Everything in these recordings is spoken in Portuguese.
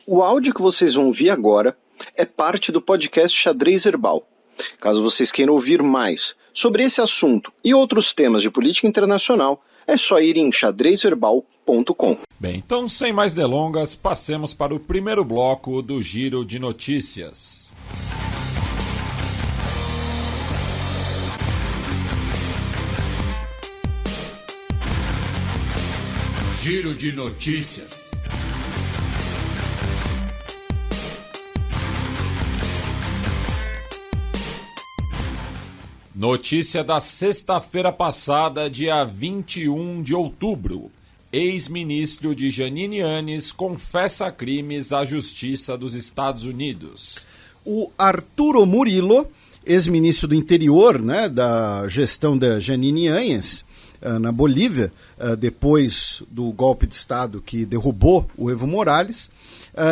O áudio que vocês vão ouvir agora é parte do podcast Xadrez Herbal. Caso vocês queiram ouvir mais sobre esse assunto e outros temas de política internacional, é só ir em xadrezherbal.com. Bem, então sem mais delongas, passemos para o primeiro bloco do Giro de Notícias. Giro de Notícias. Notícia da sexta-feira passada, dia 21 de outubro. Ex-ministro de Jeanine Áñez confessa crimes à Justiça dos Estados Unidos. O Arturo Murillo, ex-ministro do interior, né, da gestão da Jeanine Áñez, na Bolívia, depois do golpe de Estado que derrubou o Evo Morales,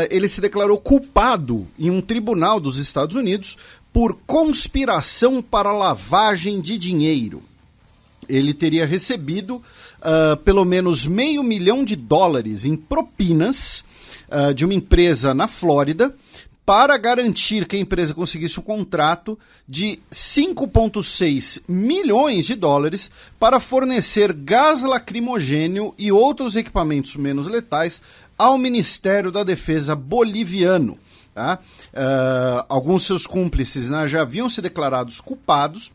ele se declarou culpado em um tribunal dos Estados Unidos por conspiração para lavagem de dinheiro. Ele teria recebido pelo menos $500 mil em propinas de uma empresa na Flórida para garantir que a empresa conseguisse um contrato de $5,6 milhões para fornecer gás lacrimogêneo e outros equipamentos menos letais ao Ministério da Defesa boliviano. Tá? Alguns seus cúmplices, né, já haviam se declarados culpados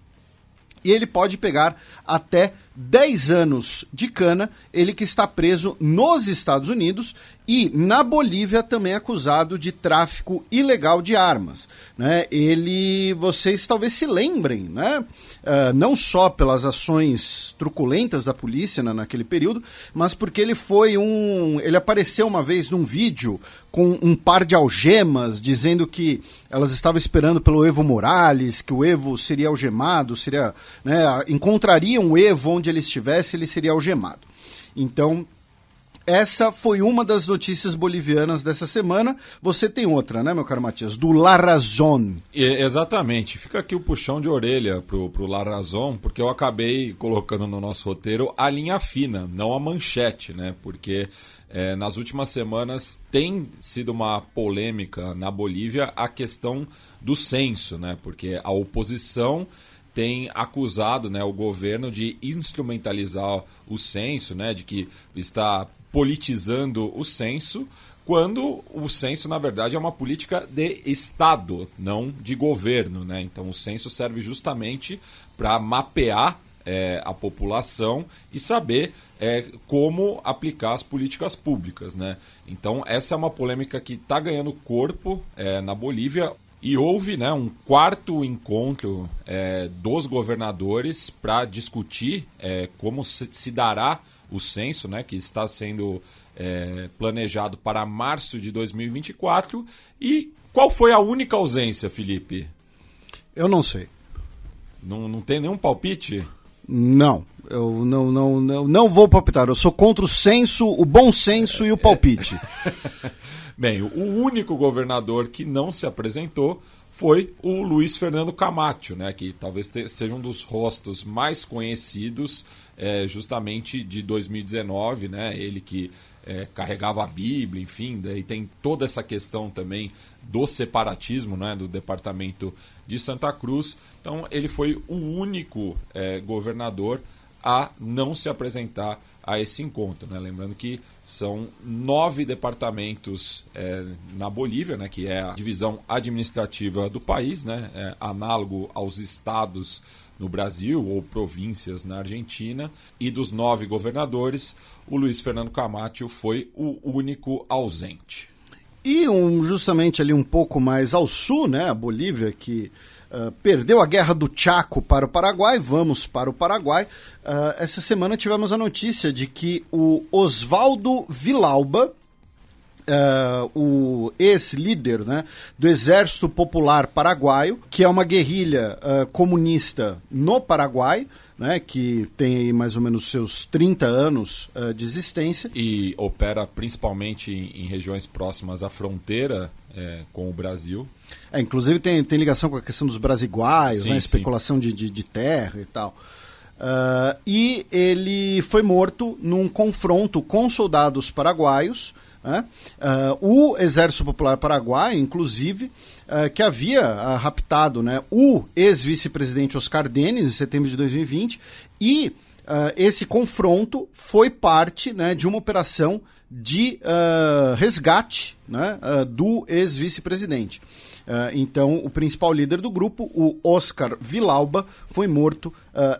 e ele pode pegar até 10 anos de cana, ele que está preso nos Estados Unidos e na Bolívia também acusado de tráfico ilegal de armas. Né? Vocês talvez se lembrem, né? Não só pelas ações truculentas da polícia naquele período, mas porque ele apareceu uma vez num vídeo com um par de algemas, dizendo que elas estavam esperando pelo Evo Morales, que o Evo seria algemado, encontrariam o Evo onde ele estivesse, ele seria algemado. Então, essa foi uma das notícias bolivianas dessa semana. Você tem outra, né, meu caro Matias? Do La Razón. Exatamente. Fica aqui o puxão de orelha pro La Razón, porque eu acabei colocando no nosso roteiro a linha fina, não a manchete, né? Porque nas últimas semanas tem sido uma polêmica na Bolívia a questão do censo, né? Porque a oposição tem acusado, né, o governo de instrumentalizar o censo, né, de que está politizando o censo, quando o censo, na verdade, é uma política de Estado, não de governo. Né? Então, o censo serve justamente para mapear a população e saber como aplicar as políticas públicas. Né? Então, essa é uma polêmica que está ganhando corpo na Bolívia. E houve, né, um quarto encontro dos governadores para discutir como se dará o censo, né, que está sendo planejado para março de 2024. E qual foi a única ausência, Felipe? Eu não sei. Não tem nenhum palpite? Não, eu não vou palpitar. Eu sou contra o censo, o bom senso e o palpite. Bem, o único governador que não se apresentou foi o Luiz Fernando Camacho, né, que talvez seja um dos rostos mais conhecidos justamente de 2019, né, ele que carregava a Bíblia, enfim, daí tem toda essa questão também do separatismo, né, do departamento de Santa Cruz. Então ele foi o único governador a não se apresentar a esse encontro, né? Lembrando que são 9 departamentos na Bolívia, né? Que é a divisão administrativa do país, né? Análogo aos estados no Brasil ou províncias na Argentina. E dos 9 governadores, o Luiz Fernando Camacho foi o único ausente. E justamente ali um pouco mais ao sul, né? A Bolívia que perdeu a guerra do Chaco para o Paraguai. Vamos para o Paraguai. Essa semana tivemos a notícia de que o Osvaldo Vilauba, o ex-líder, né, do Exército Popular Paraguaio, que é uma guerrilha comunista no Paraguai, né, que tem aí mais ou menos seus 30 anos de existência. E opera principalmente em regiões próximas à fronteira com o Brasil. Inclusive tem ligação com a questão dos brasiguaios, sim, né, especulação de terra e tal. E ele foi morto num confronto com soldados paraguaios né? O Exército Popular Paraguaio, inclusive, que havia raptado, né, o ex-vice-presidente Oscar Denis em setembro de 2020, e esse confronto foi parte, né, de uma operação de resgate, né, do ex-vice-presidente. Então, o principal líder do grupo, o Oscar Villalba, foi morto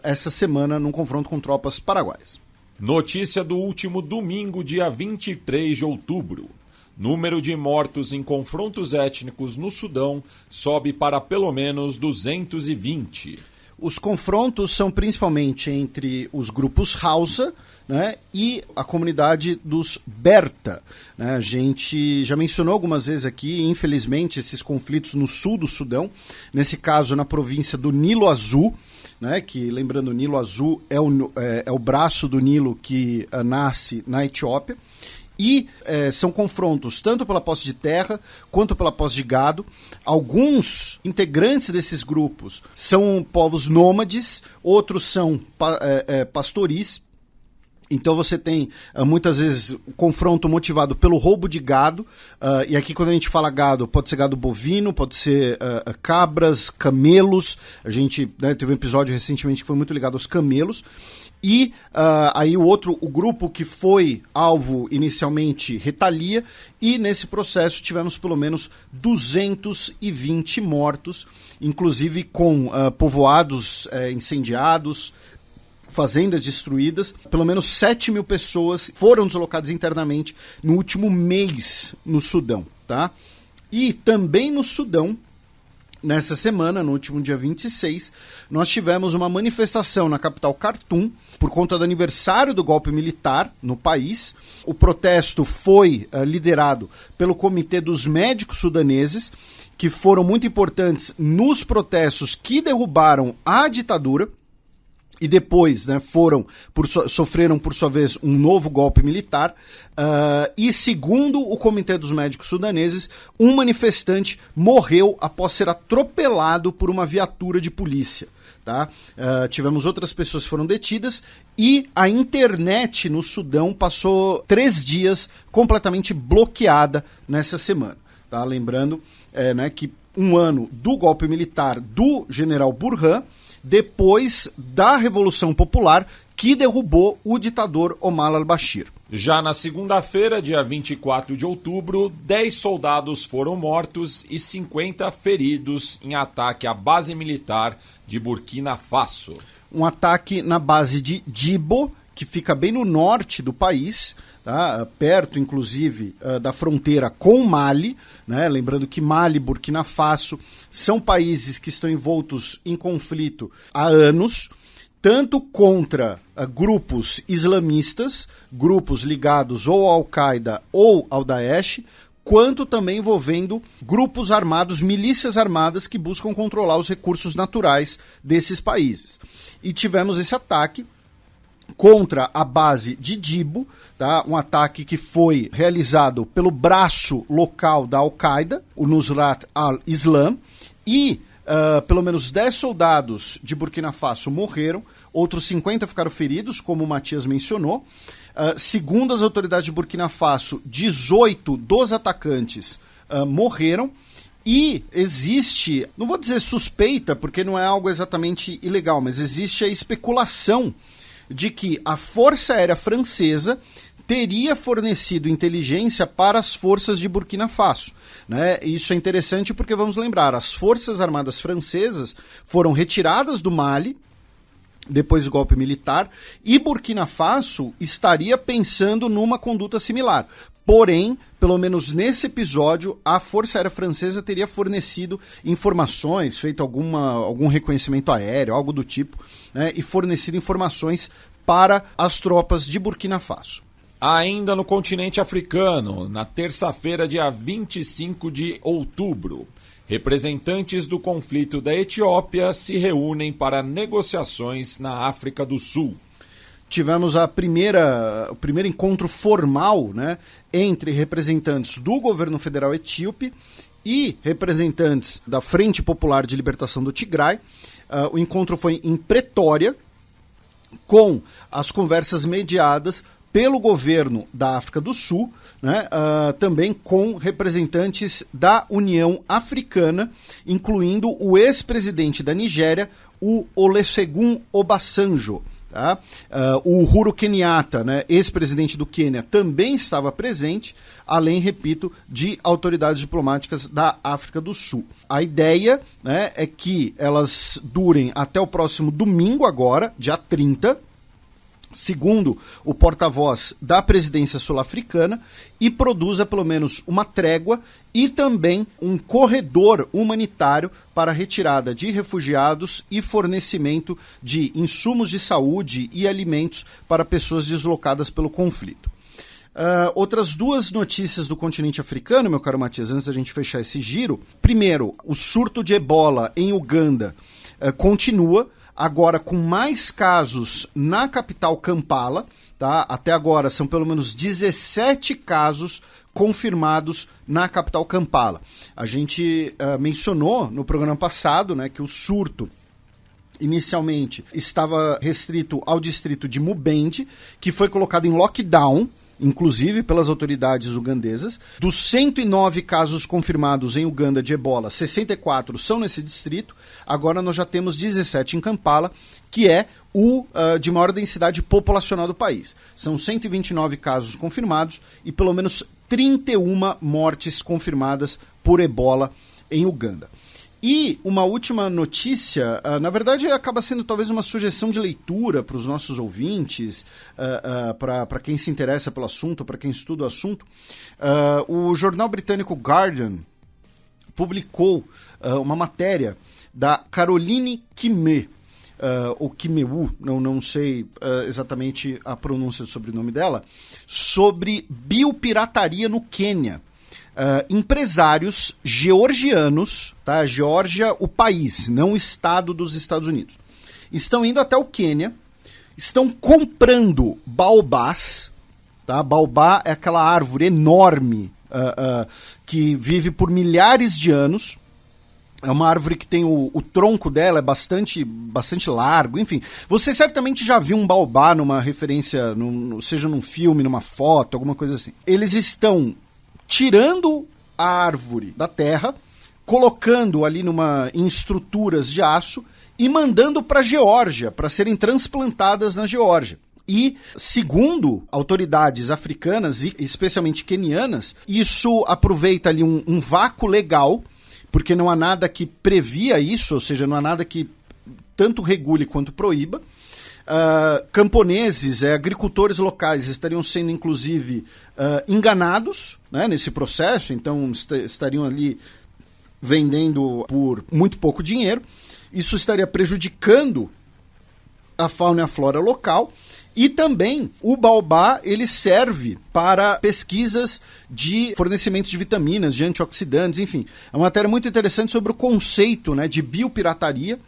essa semana num confronto com tropas paraguaias. Notícia do último domingo, dia 23 de outubro. Número de mortos em confrontos étnicos no Sudão sobe para pelo menos 220. Os confrontos são principalmente entre os grupos Hausa, né, e a comunidade dos Berta. Né? A gente já mencionou algumas vezes aqui, infelizmente, esses conflitos no sul do Sudão, nesse caso na província do Nilo Azul, né, que, lembrando, o Nilo Azul é o braço do Nilo que nasce na Etiópia, e são confrontos tanto pela posse de terra quanto pela posse de gado. Alguns integrantes desses grupos são povos nômades, outros são pastoris. Então você tem, muitas vezes, o confronto motivado pelo roubo de gado, e aqui quando a gente fala gado, pode ser gado bovino, pode ser cabras, camelos. A gente, né, teve um episódio recentemente que foi muito ligado aos camelos. E aí o grupo que foi alvo inicialmente retalia, e nesse processo tivemos pelo menos 220 mortos, inclusive com povoados incendiados, fazendas destruídas. Pelo menos 7 mil pessoas foram deslocadas internamente no último mês no Sudão, tá? E também no Sudão, nessa semana, no último dia 26, nós tivemos uma manifestação na capital Khartoum por conta do aniversário do golpe militar no país. O protesto foi liderado pelo Comitê dos Médicos Sudaneses, que foram muito importantes nos protestos que derrubaram a ditadura, e depois, né, sofreram, por sua vez, um novo golpe militar. E, segundo o Comitê dos Médicos Sudaneses, um manifestante morreu após ser atropelado por uma viatura de polícia. Tá? Tivemos outras pessoas que foram detidas, e a internet no Sudão passou 3 dias completamente bloqueada nessa semana. Tá? Lembrando né, que um ano do golpe militar do general Burhan, depois da Revolução Popular, que derrubou o ditador Omar al-Bashir. Já na segunda-feira, dia 24 de outubro, 10 soldados foram mortos e 50 feridos em ataque à base militar de Burkina Faso. Um ataque na base de Djibo, que fica bem no norte do país, tá? Perto, inclusive, da fronteira com Mali, né? Lembrando que Mali e Burkina Faso são países que estão envoltos em conflito há anos, tanto contra grupos islamistas, grupos ligados ou à Al-Qaeda ou ao Daesh, quanto também envolvendo grupos armados, milícias armadas que buscam controlar os recursos naturais desses países. E tivemos esse ataque contra a base de Djibo, tá? Um ataque que foi realizado pelo braço local da Al-Qaeda, o Nusrat al-Islam, e pelo menos 10 soldados de Burkina Faso morreram, outros 50 ficaram feridos, como o Matias mencionou. Segundo as autoridades de Burkina Faso, 18 dos atacantes morreram, e existe, não vou dizer suspeita, porque não é algo exatamente ilegal, mas existe a especulação de que a Força Aérea Francesa teria fornecido inteligência para as forças de Burkina Faso. Né? Isso é interessante porque, vamos lembrar, as Forças Armadas Francesas foram retiradas do Mali depois do golpe militar, e Burkina Faso estaria pensando numa conduta similar. Porém, pelo menos nesse episódio, a Força Aérea Francesa teria fornecido informações, feito algum reconhecimento aéreo, algo do tipo, né, e fornecido informações para as tropas de Burkina Faso. Ainda no continente africano, na terça-feira, dia 25 de outubro, representantes do conflito da Etiópia se reúnem para negociações na África do Sul. Tivemos o primeiro encontro formal, né, entre representantes do governo federal etíope e representantes da Frente Popular de Libertação do Tigray. O encontro foi em Pretória, com as conversas mediadas pelo governo da África do Sul, né, também com representantes da União Africana, incluindo o ex-presidente da Nigéria, o Olusegun Obasanjo. Tá? O Uhuru Kenyatta, né, ex-presidente do Quênia, também estava presente, além, repito, de autoridades diplomáticas da África do Sul. A ideia, né, é que elas durem até o próximo domingo agora, dia 30, segundo o porta-voz da presidência sul-africana, e produza pelo menos uma trégua e também um corredor humanitário para a retirada de refugiados e fornecimento de insumos de saúde e alimentos para pessoas deslocadas pelo conflito. Outras duas notícias do continente africano, meu caro Matias, antes da gente fechar esse giro. Primeiro, o surto de ebola em Uganda continua, agora com mais casos na capital Kampala, tá? Até agora são pelo menos 17 casos confirmados na capital Kampala. A gente mencionou no programa passado, né, que o surto inicialmente estava restrito ao distrito de Mubende, que foi colocado em lockdown, inclusive pelas autoridades ugandesas. Dos 109 casos confirmados em Uganda de ebola, 64 são nesse distrito. Agora nós já temos 17 em Kampala, que é o de maior densidade populacional do país. São 129 casos confirmados e pelo menos 31 mortes confirmadas por ebola em Uganda. E uma última notícia, na verdade acaba sendo talvez uma sugestão de leitura para os nossos ouvintes, para quem se interessa pelo assunto, para quem estuda o assunto. O jornal britânico Guardian publicou uma matéria da Caroline Kimeu, ou Kimeu, não sei exatamente a pronúncia do sobrenome dela, sobre biopirataria no Quênia. Empresários georgianos, tá? Geórgia, o país, não o estado dos Estados Unidos, estão indo até o Quênia, estão comprando baobás, tá? Baobá é aquela árvore enorme que vive por milhares de anos. É uma árvore que tem o tronco dela é bastante largo, enfim. Você certamente já viu um baobá numa referência, seja num filme, numa foto, alguma coisa assim. Eles estão tirando a árvore da terra, colocando ali em estruturas de aço e mandando para a Geórgia, para serem transplantadas na Geórgia. E, segundo autoridades africanas e especialmente quenianas, isso aproveita ali um vácuo legal, porque não há nada que previa isso, ou seja, não há nada que tanto regule quanto proíba. Camponeses, agricultores locais estariam sendo, inclusive, enganados, né, nesse processo, então estariam ali vendendo por muito pouco dinheiro. Isso estaria prejudicando a fauna e a flora local. E também o baobá ele serve para pesquisas de fornecimento de vitaminas, de antioxidantes, enfim. É uma matéria muito interessante sobre o conceito, né, de biopirataria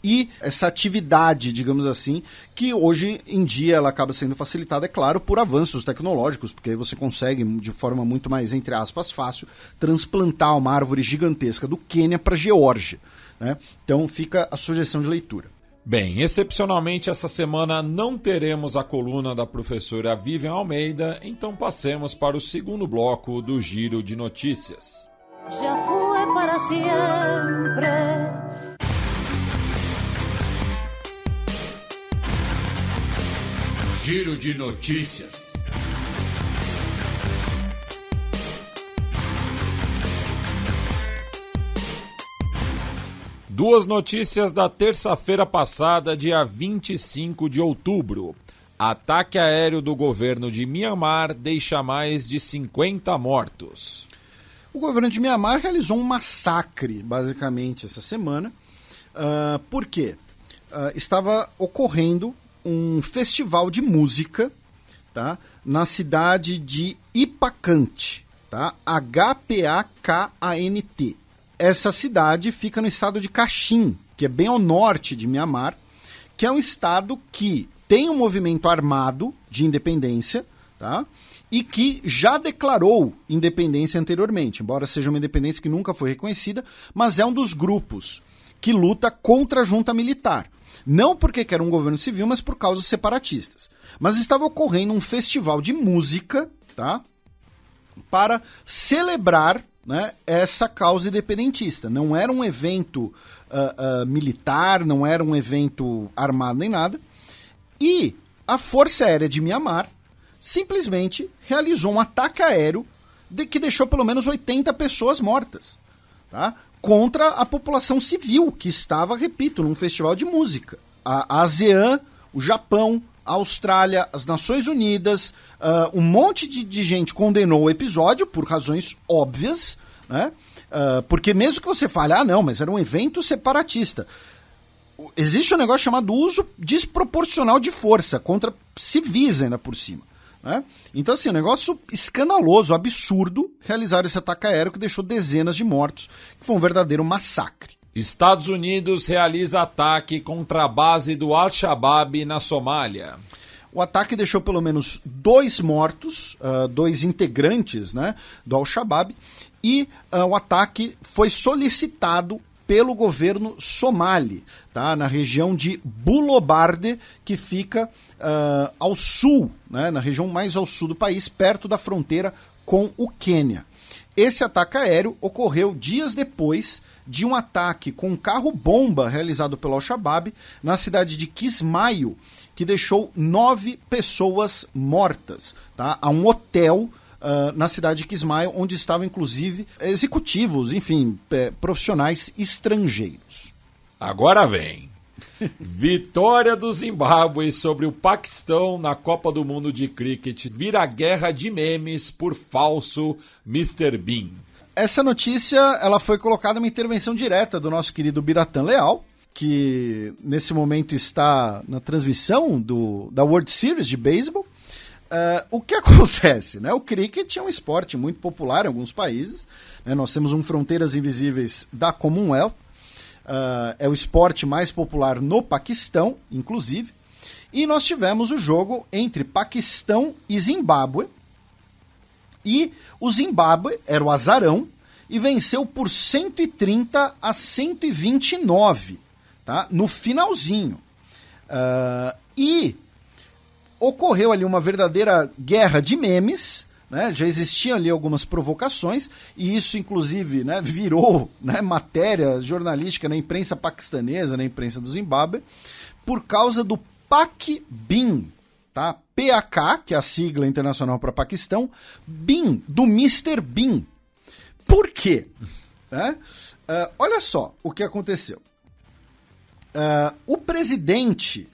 e essa atividade, digamos assim, que hoje em dia ela acaba sendo facilitada, é claro, por avanços tecnológicos, porque aí você consegue, de forma muito mais, entre aspas, fácil, transplantar uma árvore gigantesca do Quênia para a Geórgia, né? Então fica a sugestão de leitura. Bem, excepcionalmente essa semana não teremos a coluna da professora Vivian Almeida, então passemos para o segundo bloco do Giro de Notícias. Já foi para sempre. Giro de Notícias. Duas notícias da terça-feira passada, dia 25 de outubro. Ataque aéreo do governo de Mianmar deixa mais de 50 mortos. O governo de Mianmar realizou um massacre, basicamente, essa semana. Por quê? Estava ocorrendo um festival de música, tá, na cidade de Ipakant, tá? H-P-A-K-A-N-T. Essa cidade fica no estado de Kachin, que é bem ao norte de Mianmar, que é um estado que tem um movimento armado de independência, tá? E que já declarou independência anteriormente, embora seja uma independência que nunca foi reconhecida, mas é um dos grupos que luta contra a junta militar. Não porque era um governo civil, mas por causas separatistas. Mas estava ocorrendo um festival de música, tá? Para celebrar, né, essa causa independentista. Não era um evento militar, não era um evento armado nem nada. E a Força Aérea de Mianmar simplesmente realizou um ataque aéreo que deixou pelo menos 80 pessoas mortas, tá? Contra a população civil que estava, repito, num festival de música. A ASEAN, o Japão, a Austrália, as Nações Unidas, um monte de gente condenou o episódio por razões óbvias, né? Porque mesmo que você fale, não, mas era um evento separatista. Existe um negócio chamado uso desproporcional de força contra civis ainda por cima, né? Então, assim, um negócio escandaloso, absurdo, realizar esse ataque aéreo que deixou dezenas de mortos, que foi um verdadeiro massacre. Estados Unidos realiza ataque contra a base do Al-Shabaab na Somália. O ataque deixou pelo menos 2 mortos, 2 integrantes, né, do Al-Shabaab, e o ataque foi solicitado pelo governo somali, tá? Na região de Bulobarde, que fica ao sul, né? Na região mais ao sul do país, perto da fronteira com o Quênia. Esse ataque aéreo ocorreu dias depois de um ataque com um carro-bomba realizado pelo Al-Shabaab na cidade de Kismayo, que deixou 9 pessoas mortas, tá? A um hotel na cidade de Kismayo, onde estavam inclusive executivos, enfim, profissionais estrangeiros. Agora vem. Vitória do Zimbábue sobre o Paquistão na Copa do Mundo de Cricket vira guerra de memes por falso Mr. Bean. Essa notícia ela foi colocada uma intervenção direta do nosso querido Biratan Leal, que nesse momento está na transmissão da World Series de beisebol. O que acontece, né? O cricket é um esporte muito popular em alguns países, né? Nós temos Fronteiras Invisíveis da Commonwealth, é o esporte mais popular no Paquistão, inclusive, e nós tivemos o jogo entre Paquistão e Zimbábue, e o Zimbábue era o azarão e venceu por 130-129, tá? No finalzinho. E ocorreu ali uma verdadeira guerra de memes, né? Já existiam ali algumas provocações, e isso inclusive, né, virou, né, matéria jornalística na imprensa paquistanesa, na imprensa do Zimbábue, por causa do Pac-Bin, tá? PAK, que é a sigla internacional para Paquistão, Bin, do Mr. Bean. Por quê? Olha só o que aconteceu. O presidente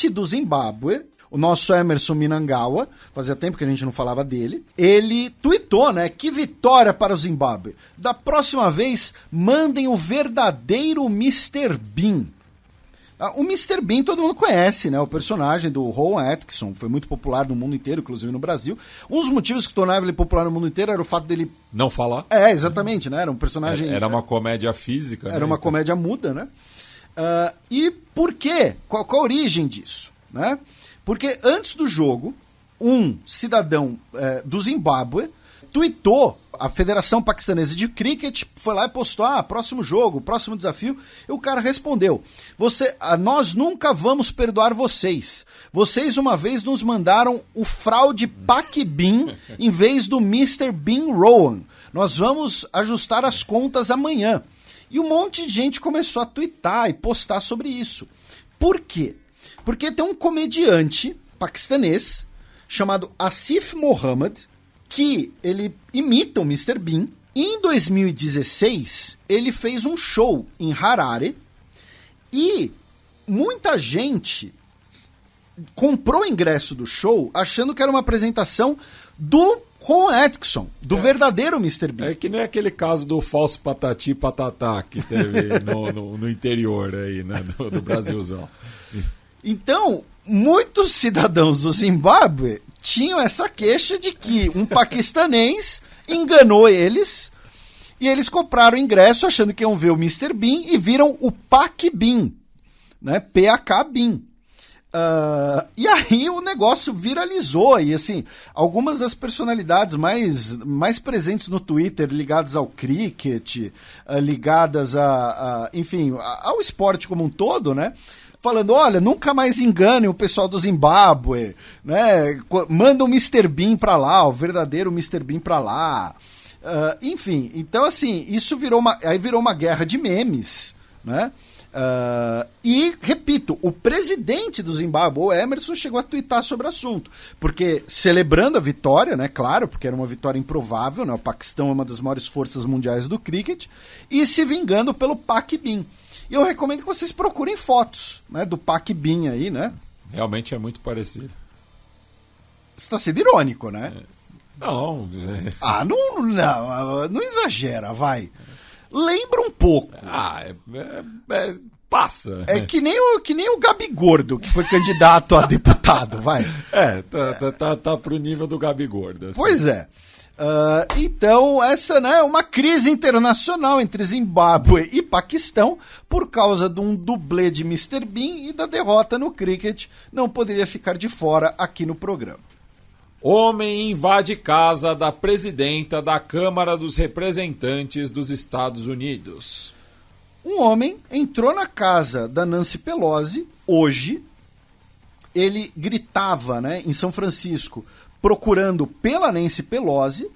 do Zimbábue, o nosso Emerson Mnangagwa, fazia tempo que a gente não falava dele, ele tuitou, né, que vitória para o Zimbábue. Da próxima vez, mandem o verdadeiro Mr. Bean. O Mr. Bean todo mundo conhece, né? O personagem do Rowan Atkinson foi muito popular no mundo inteiro, inclusive no Brasil. Um dos motivos que tornava ele popular no mundo inteiro era o fato dele... não falar? Exatamente, né? Era um personagem... Era uma comédia física. Era uma comédia muda, né? E por quê? Qual a origem disso? Né? Porque antes do jogo, um cidadão do Zimbábue tuitou, a Federação Paquistanesa de Cricket foi lá e postou, próximo jogo, próximo desafio, e o cara respondeu, nós nunca vamos perdoar vocês. Vocês uma vez nos mandaram o fraude Pac-Bin em vez do Mr. Bean Rowan. Nós vamos ajustar as contas amanhã. E um monte de gente começou a tuitar e postar sobre isso. Por quê? Porque tem um comediante paquistanês chamado Asif Mohammed, que ele imita o Mr. Bean. E em 2016, ele fez um show em Harare e muita gente comprou o ingresso do show achando que era uma apresentação do Rowan Atkinson, do verdadeiro Mr. Bean. É que nem aquele caso do falso patati patatá que teve no interior aí, né, do Brasilzão. Então, muitos cidadãos do Zimbábue tinham essa queixa de que um paquistanês enganou eles e eles compraram o ingresso achando que iam ver o Mr. Bean e viram o Pac-Bin, né? PAK-Bin. E aí o negócio viralizou, e assim, algumas das personalidades mais presentes no Twitter, ligadas ao cricket, ligadas enfim, ao esporte como um todo, né? Falando, olha, nunca mais engane o pessoal do Zimbábue, né? Manda o Mr. Bean pra lá, o verdadeiro Mr. Bean pra lá. Enfim, então assim, isso virou uma guerra de memes, né? E, repito, o presidente do Zimbábue, o Emerson, chegou a tuitar sobre o assunto, porque celebrando a vitória, né, claro, porque era uma vitória improvável, né, o Paquistão é uma das maiores forças mundiais do cricket, e se vingando pelo Pac-Bin. E eu recomendo que vocês procurem fotos, né, do Pac-Bin aí, né? Realmente é muito parecido. Você tá sendo irônico, né? Não. Não exagera, vai. Lembra um pouco. Passa. É que nem o Gabi Gordo, que foi candidato a deputado, vai. Tá pro nível do Gabi Gordo. Assim. Pois é. Então, essa, né, é uma crise internacional entre Zimbábue e Paquistão por causa de um dublê de Mr. Bean e da derrota no cricket. Não poderia ficar de fora aqui no programa. Homem invade casa da presidenta da Câmara dos Representantes dos Estados Unidos. Um homem entrou na casa da Nancy Pelosi hoje. Ele gritava, né, em São Francisco, procurando pela Nancy Pelosi.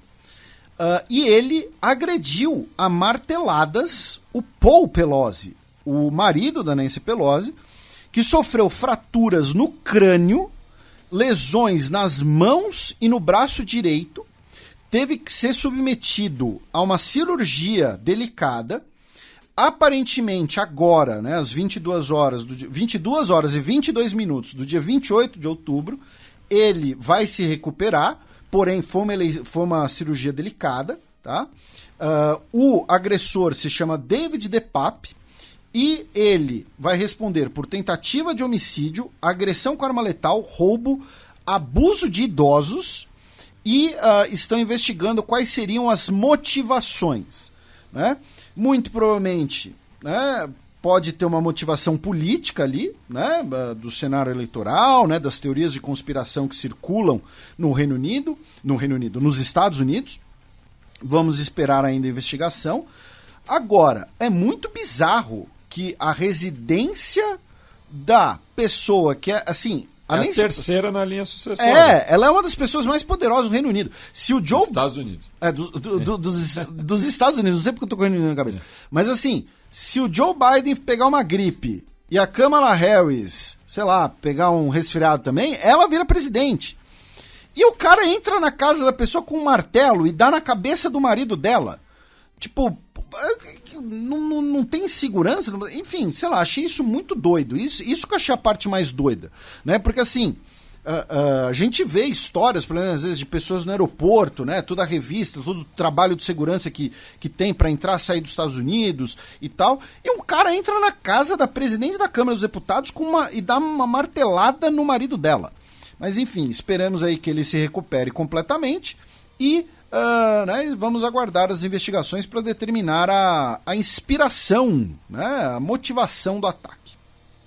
E ele agrediu a marteladas o Paul Pelosi, o marido da Nancy Pelosi, que sofreu fraturas no crânio, lesões nas mãos e no braço direito, teve que ser submetido a uma cirurgia delicada. Aparentemente agora, né, às 22 horas e 22 minutos do dia 28 de outubro, ele vai se recuperar, porém foi uma cirurgia delicada, tá? O agressor se chama David DePape, e ele vai responder por tentativa de homicídio, agressão com arma letal, roubo, abuso de idosos, e estão investigando quais seriam as motivações, né? Muito provavelmente, né, pode ter uma motivação política ali, né, do cenário eleitoral, né, das teorias de conspiração que circulam nos Estados Unidos. Vamos esperar ainda a investigação. Agora, é muito bizarro que a residência da pessoa que é, assim... A terceira na linha sucessória. Ela é uma das pessoas mais poderosas do Reino Unido. Se o Joe... Dos Estados Unidos. Dos Estados Unidos, não sei porque eu tô com o Reino Unido na cabeça. Mas assim, se o Joe Biden pegar uma gripe e a Kamala Harris, sei lá, pegar um resfriado também, ela vira presidente. E o cara entra na casa da pessoa com um martelo e dá na cabeça do marido dela. Tipo, não tem segurança, enfim, sei lá, achei isso muito doido, isso que eu achei a parte mais doida, né, porque assim, a gente vê histórias, pelo menos às vezes, de pessoas no aeroporto, né, toda a revista, todo o trabalho de segurança que tem para entrar e sair dos Estados Unidos e tal, e um cara entra na casa da presidente da Câmara dos Deputados e dá uma martelada no marido dela, mas enfim, esperamos aí que ele se recupere completamente e né, vamos aguardar as investigações para determinar a inspiração, né, a motivação do ataque.